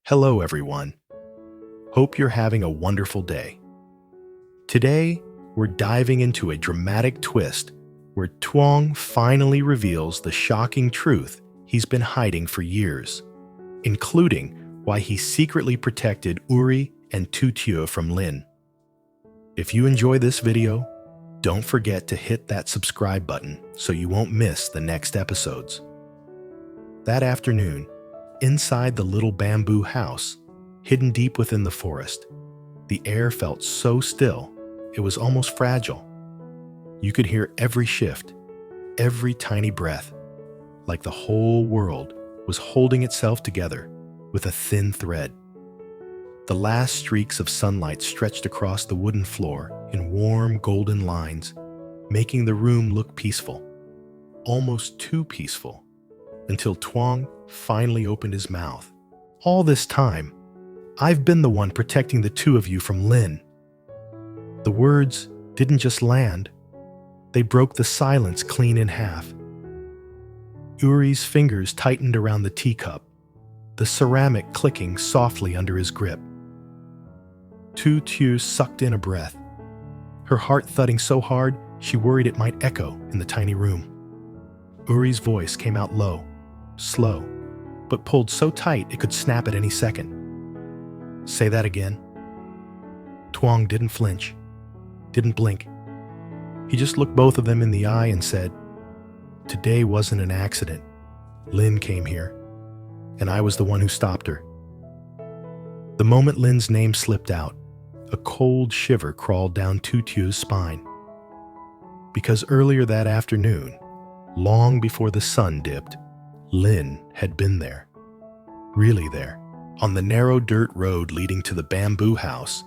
Hello, everyone. Hope you're having a wonderful day. Today, we're diving into a dramatic twist where Tuang finally reveals the shocking truth he's been hiding for years, including why he secretly protected Uri and Tu Tieu from Lynn. If you enjoy this video, don't forget to hit that subscribe button so you won't miss the next episodes. That afternoon, inside the little bamboo house, hidden deep within the forest, the air felt so still, it was almost fragile. You could hear every shift, every tiny breath, like the whole world was holding itself together with a thin thread. The last streaks of sunlight stretched across the wooden floor in warm golden lines, making the room look peaceful, almost too peaceful, until Tuang finally opened his mouth. All this time, I've been the one protecting the two of you from Lynn. The words didn't just land, they broke the silence clean in half. Uri's fingers tightened around the teacup, the ceramic clicking softly under his grip. Tu Tieu sucked in a breath, her heart thudding so hard she worried it might echo in the tiny room. Uri's voice came out low, slow, but pulled so tight it could snap at any second. Say that again. Tuang didn't flinch, didn't blink. He just looked both of them in the eye and said, "Today wasn't an accident. Lynn came here, and I was the one who stopped her." The moment Lynn's name slipped out, a cold shiver crawled down Tu Tieu's spine. Because earlier that afternoon, long before the sun dipped, Lynn had been there. Really there. On the narrow dirt road leading to the bamboo house,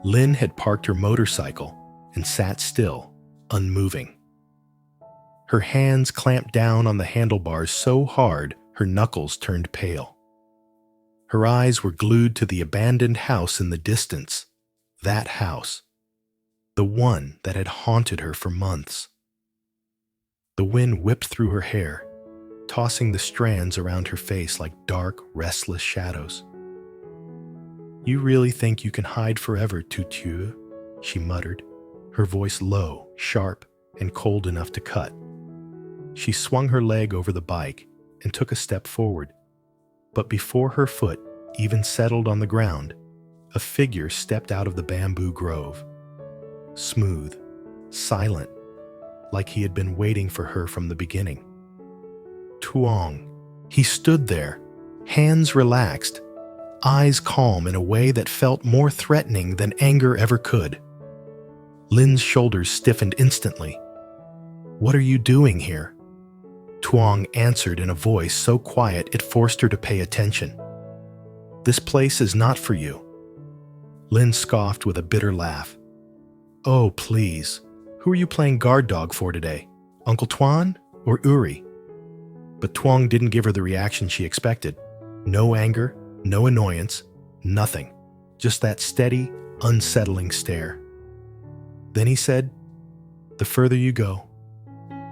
Lynn had parked her motorcycle and sat still, unmoving. Her hands clamped down on the handlebars so hard her knuckles turned pale. Her eyes were glued to the abandoned house in the distance. That house. The one that had haunted her for months. The wind whipped through her hair, tossing the strands around her face like dark, restless shadows. "You really think you can hide forever, Tu Tieu?" she muttered, her voice low, sharp, and cold enough to cut. She swung her leg over the bike and took a step forward. But before her foot even settled on the ground, a figure stepped out of the bamboo grove. Smooth, silent, like he had been waiting for her from the beginning. Truong. He stood there, hands relaxed, eyes calm in a way that felt more threatening than anger ever could. Lynn's shoulders stiffened instantly. "What are you doing here?" Tuang answered in a voice so quiet it forced her to pay attention. "This place is not for you." Lynn scoffed with a bitter laugh. "Oh, please. Who are you playing guard dog for today? Uncle Tuan or Uri?" But Tuang didn't give her the reaction she expected. No anger, no annoyance, nothing. Just that steady, unsettling stare. Then he said, "The further you go,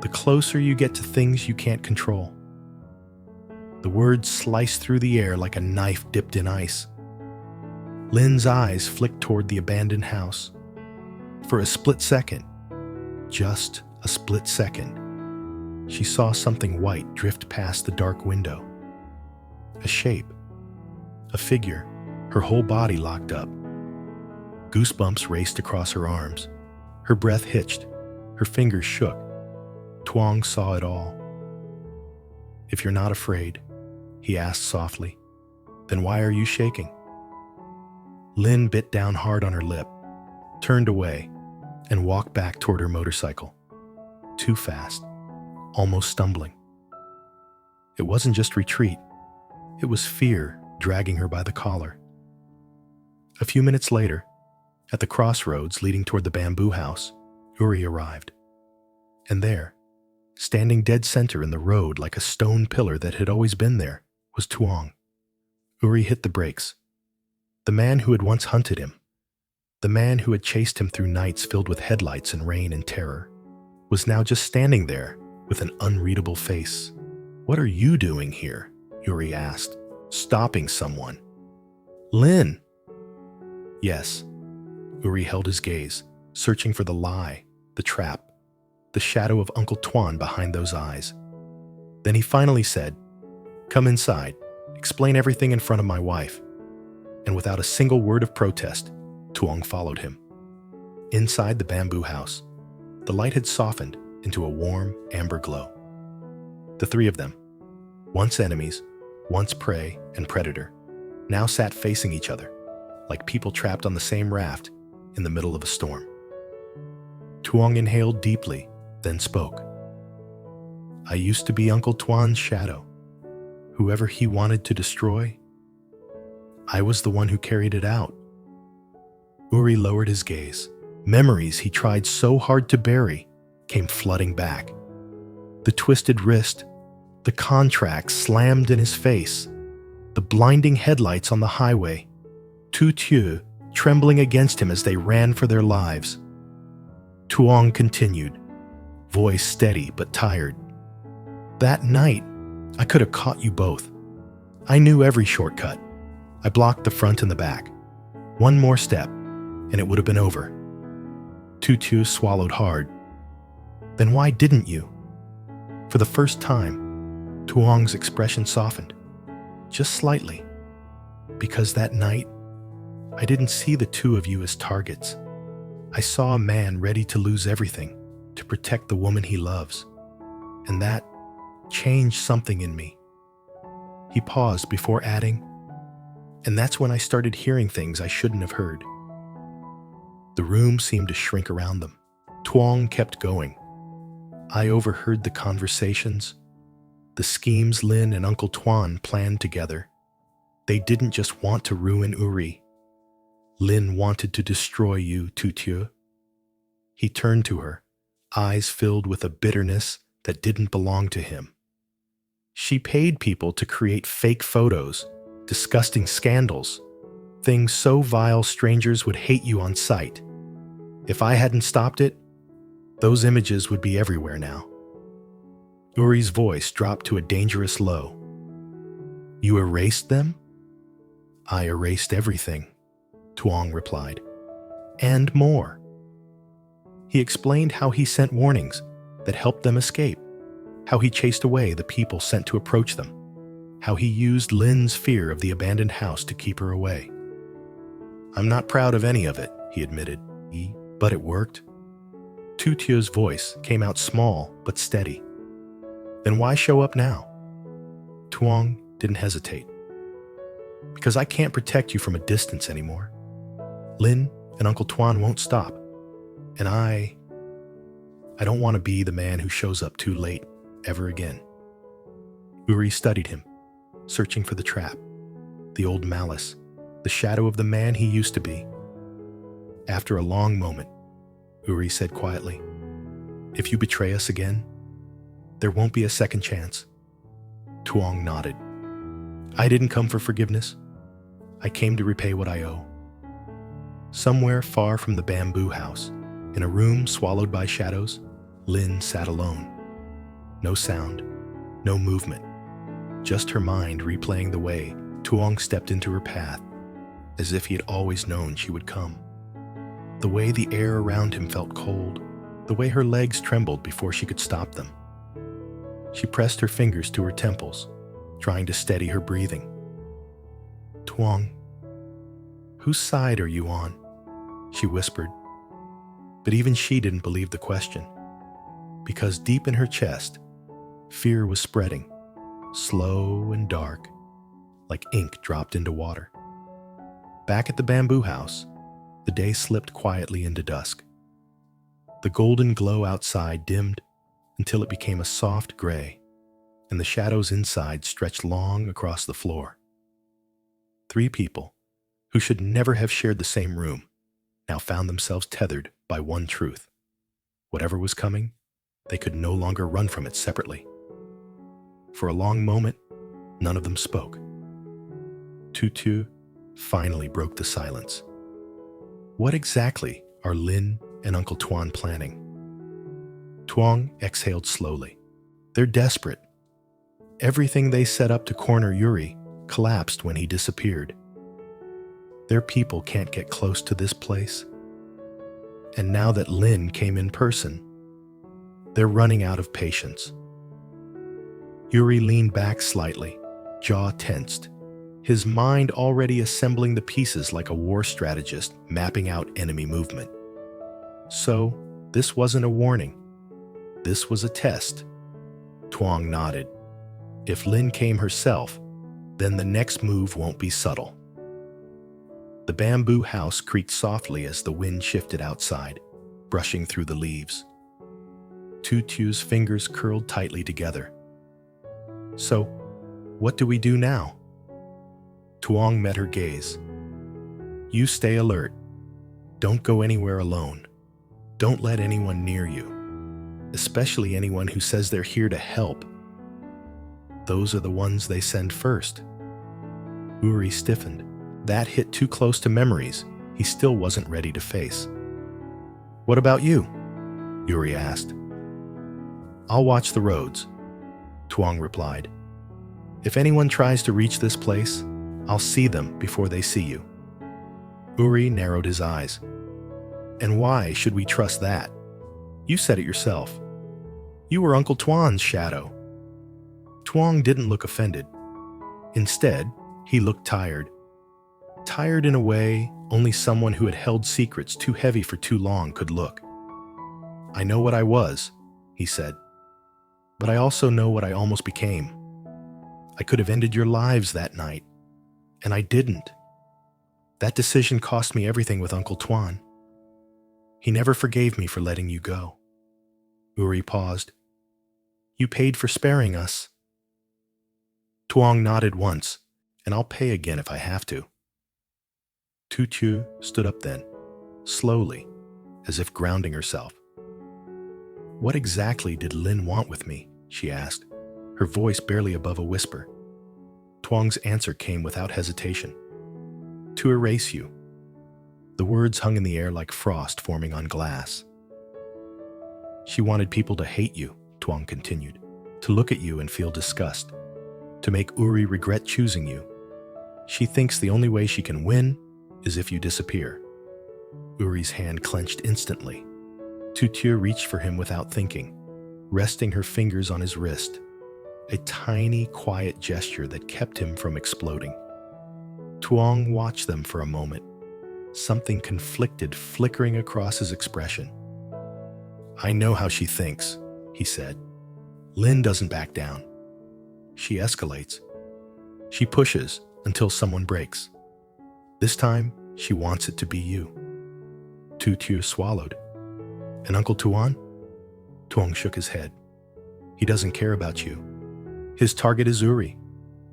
the closer you get to things you can't control." The words sliced through the air like a knife dipped in ice. Lynn's eyes flicked toward the abandoned house. For a split second, just a split second, she saw something white drift past the dark window. A shape, a figure, her whole body locked up. Goosebumps raced across her arms. Her breath hitched, her fingers shook. Tuang saw it all. "If you're not afraid," he asked softly, "then why are you shaking?" Lynn bit down hard on her lip, turned away, and walked back toward her motorcycle. Too fast, almost stumbling. It wasn't just retreat. It was fear dragging her by the collar. A few minutes later, at the crossroads leading toward the bamboo house, Uri arrived. And there, standing dead center in the road like a stone pillar that had always been there, was Tuang. Uri hit the brakes. The man who had once hunted him, the man who had chased him through nights filled with headlights and rain and terror, was now just standing there with an unreadable face. "What are you doing here?" Uri asked, stopping someone. Lynn! Yes. Uri held his gaze, searching for the lie, the trap, the shadow of Uncle Tuan behind those eyes. Then he finally said, "Come inside, explain everything in front of my wife." And without a single word of protest, Tuang followed him. Inside the bamboo house, the light had softened into a warm amber glow. The three of them, once enemies, once prey and predator, now sat facing each other, like people trapped on the same raft in the middle of a storm. Tuang inhaled deeply, then spoke. "I used to be Uncle Tuan's shadow. Whoever he wanted to destroy, I was the one who carried it out." Uri lowered his gaze. Memories he tried so hard to bury came flooding back. The twisted wrist, the contract slammed in his face, the blinding headlights on the highway, Tu Tieu trembling against him as they ran for their lives. Tuang continued, voice steady but tired. "That night, I could have caught you both. I knew every shortcut. I blocked the front and the back. One more step, and it would have been over." Tu Tieu swallowed hard. "Then why didn't you?" For the first time, Tuang's expression softened, just slightly. "Because that night, I didn't see the two of you as targets. I saw a man ready to lose everything to protect the woman he loves. And that changed something in me." He paused before adding, "And that's when I started hearing things I shouldn't have heard." The room seemed to shrink around them. Tuang kept going. "I overheard the conversations, the schemes Lynn and Uncle Tuan planned together. They didn't just want to ruin Uri. Lynn wanted to destroy you, Tu Tieu." He turned to her, eyes filled with a bitterness that didn't belong to him. "She paid people to create fake photos, disgusting scandals, things so vile strangers would hate you on sight. If I hadn't stopped it, those images would be everywhere now." Uri's voice dropped to a dangerous low. "You erased them?" "I erased everything," Tuang replied. "And more." He explained how he sent warnings that helped them escape, how he chased away the people sent to approach them, how he used Lynn's fear of the abandoned house to keep her away. "I'm not proud of any of it," he admitted, "but it worked." Tu Tieu's voice came out small but steady. "Then why show up now?" Tuang didn't hesitate. "Because I can't protect you from a distance anymore. Lynn and Uncle Tuan won't stop. And I don't want to be the man who shows up too late ever again." Uri studied him, searching for the trap, the old malice, the shadow of the man he used to be. After a long moment, Uri said quietly, "If you betray us again, there won't be a second chance." Tuang nodded. "I didn't come for forgiveness. I came to repay what I owe." Somewhere far from the bamboo house, in a room swallowed by shadows, Lynn sat alone. No sound, no movement, just her mind replaying the way Tuang stepped into her path, as if he had always known she would come. The way the air around him felt cold, the way her legs trembled before she could stop them. She pressed her fingers to her temples, trying to steady her breathing. "Tuang, whose side are you on?" she whispered. But even she didn't believe the question, because deep in her chest, fear was spreading, slow and dark, like ink dropped into water. Back at the bamboo house, the day slipped quietly into dusk. The golden glow outside dimmed until it became a soft gray, and the shadows inside stretched long across the floor. Three people, who should never have shared the same room, now found themselves tethered by one truth. Whatever was coming, they could no longer run from it separately. For a long moment, none of them spoke. Tu Tieu finally broke the silence. "What exactly are Lynn and Uncle Tuan planning?" Tuang exhaled slowly. "They're desperate. Everything they set up to corner Uri collapsed when he disappeared. Their people can't get close to this place. And now that Lynn came in person, they're running out of patience. Uri leaned back slightly, jaw tensed, his mind already assembling the pieces like a war strategist mapping out enemy movement. So, this wasn't a warning. This was a test. Tuang nodded. If Lynn came herself, then the next move won't be subtle. The bamboo house creaked softly as the wind shifted outside, brushing through the leaves. Tu Tieu's fingers curled tightly together. So, what do we do now? Tuang met her gaze. You stay alert. Don't go anywhere alone. Don't let anyone near you, especially anyone who says they're here to help. Those are the ones they send first. Uri stiffened. That hit too close to memories he still wasn't ready to face. What about you? Uri asked. I'll watch the roads, Tuang replied. If anyone tries to reach this place, I'll see them before they see you. Uri narrowed his eyes. And why should we trust that? You said it yourself. You were Uncle Tuan's shadow. Tuang didn't look offended. Instead, he looked tired. Tired in a way only someone who had held secrets too heavy for too long could look. I know what I was, he said. But I also know what I almost became. I could have ended your lives that night. And I didn't. That decision cost me everything with Uncle Tuan. He never forgave me for letting you go. Uri paused. You paid for sparing us. Tuang nodded once, and I'll pay again if I have to. Tu Tieu stood up then, slowly, as if grounding herself. What exactly did Lynn want with me? She asked, her voice barely above a whisper. Tuang's answer came without hesitation. To erase you. The words hung in the air like frost forming on glass. She wanted people to hate you, Tuang continued, to look at you and feel disgust, to make Uri regret choosing you. She thinks the only way she can win is if you disappear. Uri's hand clenched instantly. Tu Tieu reached for him without thinking, resting her fingers on his wrist, a tiny, quiet gesture that kept him from exploding. Tuang watched them for a moment, something conflicted flickering across his expression. I know how she thinks, he said. Lynn doesn't back down. She escalates. She pushes until someone breaks. This time, she wants it to be you. Tu Tieu swallowed. And Uncle Tuan? Tuang shook his head. He doesn't care about you. His target is Uri,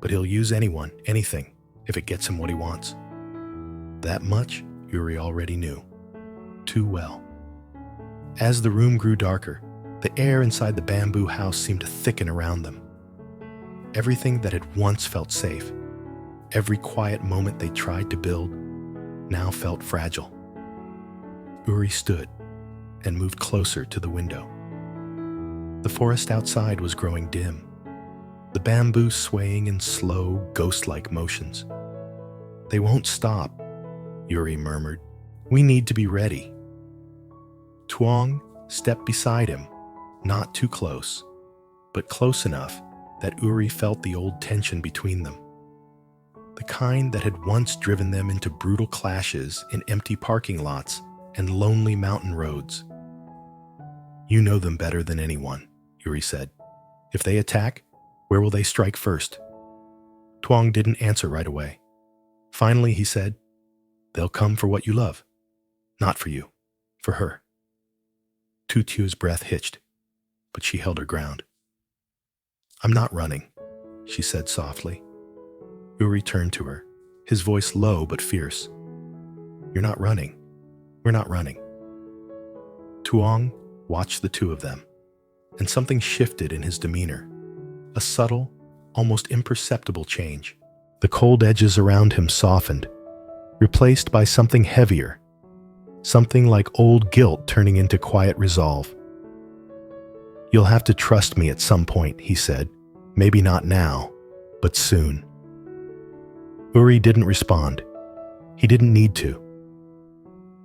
but he'll use anyone, anything, if it gets him what he wants. That much Uri already knew. Too well. As the room grew darker, the air inside the bamboo house seemed to thicken around them. Everything that had once felt safe, every quiet moment they tried to build, now felt fragile. Uri stood and moved closer to the window. The forest outside was growing dim, the bamboo swaying in slow, ghost-like motions. They won't stop, Uri murmured. We need to be ready. Tuang stepped beside him, not too close, but close enough that Uri felt the old tension between them. The kind that had once driven them into brutal clashes in empty parking lots and lonely mountain roads. You know them better than anyone, Uri said. If they attack, where will they strike first? Tuang didn't answer right away. Finally, he said, they'll come for what you love. Not for you, for her. Tu Tieu's breath hitched, but she held her ground. I'm not running, she said softly. Uri turned to her, his voice low but fierce. You're not running. We're not running. Tuang watched the two of them, and something shifted in his demeanor. A subtle, almost imperceptible change. The cold edges around him softened, replaced by something heavier, something like old guilt turning into quiet resolve. You'll have to trust me at some point, he said. Maybe not now, but soon. Uri didn't respond. He didn't need to.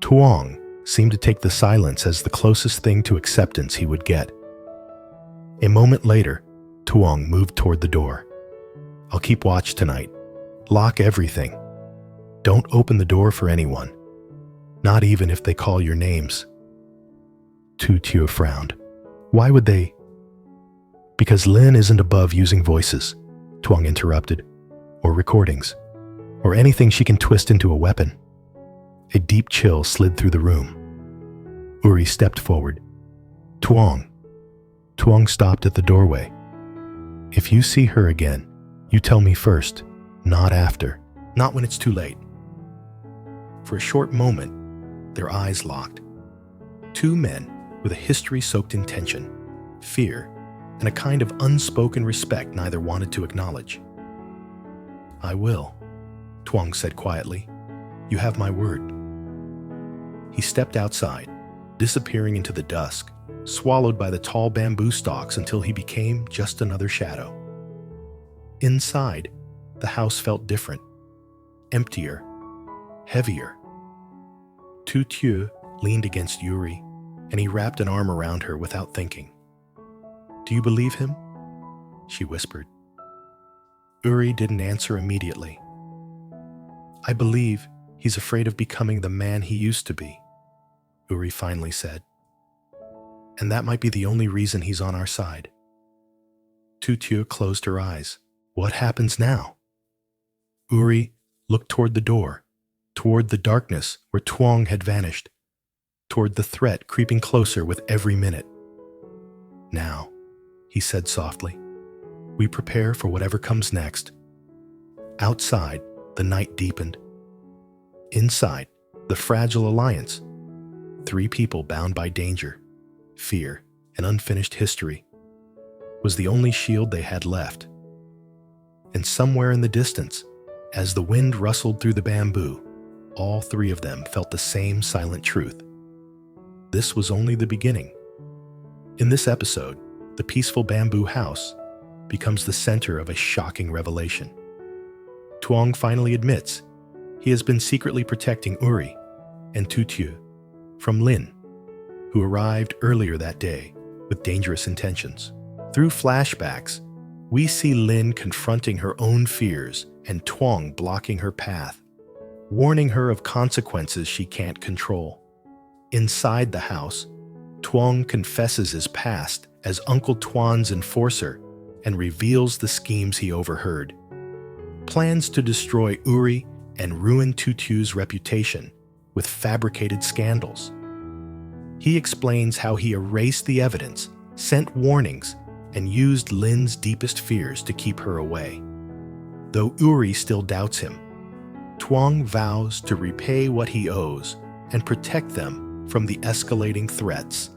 Tuang seemed to take the silence as the closest thing to acceptance he would get. A moment later, Tuang moved toward the door. "I'll keep watch tonight. Lock everything. Don't open the door for anyone, not even if they call your names." Tu Tieu frowned. "Why would they?" "Because Lynn isn't above using voices," Tuang interrupted, "or recordings, or anything she can twist into a weapon." A deep chill slid through the room. Uri stepped forward. "Tuang." Tuang stopped at the doorway. "If you see her again, you tell me first, not after. Not when it's too late." For a short moment, their eyes locked. Two men with a history soaked in tension, fear, and a kind of unspoken respect neither wanted to acknowledge. "I will," Tuang said quietly. "You have my word." He stepped outside, disappearing into the dusk, swallowed by the tall bamboo stalks until he became just another shadow. Inside, the house felt different, emptier, heavier. Tu Tieu leaned against Uri, and he wrapped an arm around her without thinking. "Do you believe him?" she whispered. Uri didn't answer immediately. "I believe he's afraid of becoming the man he used to be," Uri finally said. "And that might be the only reason he's on our side." Tu Tieu closed her eyes. What happens now? Uri looked toward the door, toward the darkness where Tuang had vanished, toward the threat creeping closer with every minute. "Now," he said softly, "we prepare for whatever comes next." Outside, the night deepened. Inside, the fragile alliance. 3 people bound by danger, fear, and unfinished history was the only shield they had left. And somewhere in the distance, as the wind rustled through the bamboo, all 3 of them felt the same silent truth. This was only the beginning. In this episode, the peaceful bamboo house becomes the center of a shocking revelation. Tuang finally admits he has been secretly protecting Uri and Tu Tieu from Lynn, who arrived earlier that day with dangerous intentions. Through flashbacks, we see Lynn confronting her own fears and Tuang blocking her path, warning her of consequences she can't control. Inside the house, Tuang confesses his past as Uncle Tuan's enforcer and reveals the schemes he overheard. Plans to destroy Uri and ruin Tu Tieu's reputation with fabricated scandals. He explains how he erased the evidence, sent warnings, and used Lynn's deepest fears to keep her away. Though Uri still doubts him, Tuang vows to repay what he owes and protect them from the escalating threats.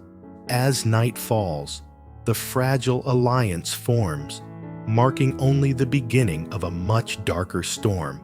As night falls, the fragile alliance forms, marking only the beginning of a much darker storm.